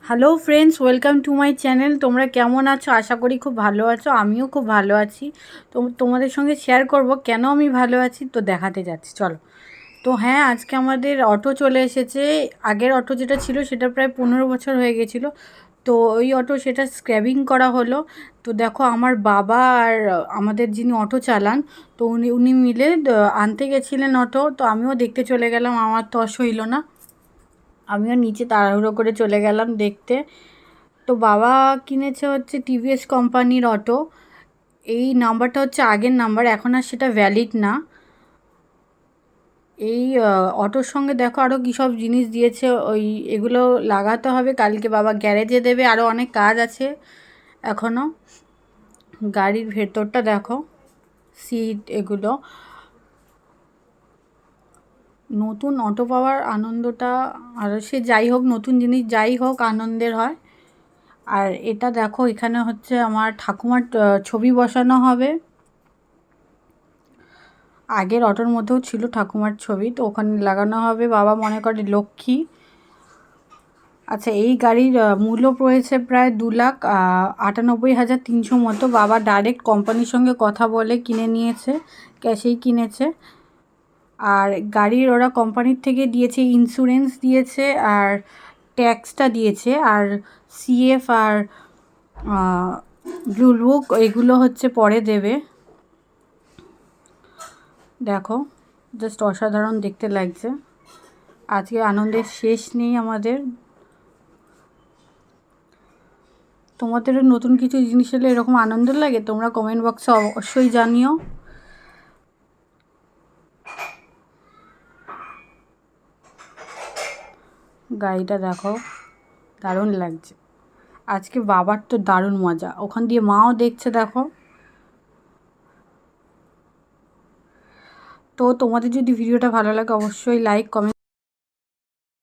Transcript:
Hello friends, welcome to my channel. তোমরা কেমন আছো? আশা করি খুব ভালো আছো। আমিও খুব ভালো আছি। তোমাদের সঙ্গে শেয়ার করব কেন আমি ভালো আছি, তো দেখাতে যাচ্ছি, চলো। তো হ্যাঁ, আজকে আমাদের অটো চলে এসেছে। আগের অটো যেটা ছিল সেটা প্রায় 15 বছর হয়ে গেছিলো। তো ওই অটো সেটা স্ক্র্যাবিং করা হলো। তো দেখো, আমার বাবা আর আমাদের যিনি অটো চালান, তো উনি মিলে আনতে গেছিলেন অটো। তো আমিও দেখতে চলে গেলাম, আমার তো হইল না, আমিও নিচে তাড়াহুড়ো করে চলে গেলাম দেখতে। তো বাবা কিনেছে হচ্ছে টিভিএস কোম্পানির অটো। এই নাম্বারটা হচ্ছে আগের নাম্বার, এখন আর সেটা ভ্যালিড না। এই অটোর সঙ্গে দেখো আরও কী সব জিনিস দিয়েছে, এগুলো লাগাতে হবে, কালকে বাবা গ্যারেজে দেবে। আরও অনেক কাজ আছে এখনও। গাড়ির ভেতরটা দেখো, সিট এগুলো। নতুন অটো পাওয়ার আনন্দটা, আর সে যাই হোক, নতুন জিনিস যাই হোক আনন্দের হয়। আর এটা দেখো, এখানে হচ্ছে আমার ঠাকুমার ছবি বসানো হবে। আগের অটোর মধ্যেও ছিল ঠাকুমার ছবি, তো ওখানে লাগানো হবে। বাবা মনে করে লক্ষ্মী। আচ্ছা, এই গাড়ির মূল্য পড়েছে প্রায় 2,98,300 মতো। বাবা ডাইরেক্ট কোম্পানির সঙ্গে কথা বলে কিনে নিয়েছে, ক্যাশেই কিনেছে। আর গাড়ির ওরা কোম্পানির থেকে দিয়েছে, ইন্স্যুরেন্স দিয়েছে, আর ট্যাক্সটা দিয়েছে, আর সিএফ আর ব্লু বুক এগুলো হচ্ছে পরে দেবে। দেখো, জাস্ট অসাধারণ দেখতে লাগছে। আজকে আনন্দের শেষ নেই আমাদের। তোমাদেরও নতুন কিছু জিনিস হলে এরকম আনন্দ লাগে? তোমরা কমেন্ট বক্সে অবশ্যই জানিও। গাড়িটা দেখো, দারুণ লাগছে। আজকে বাবার তো দারুণ মজা, ওখান দিয়ে মাও দেখছে দেখো। তো তোমাদের যদি ভিডিওটা ভালো লাগে অবশ্যই লাইক কমেন্ট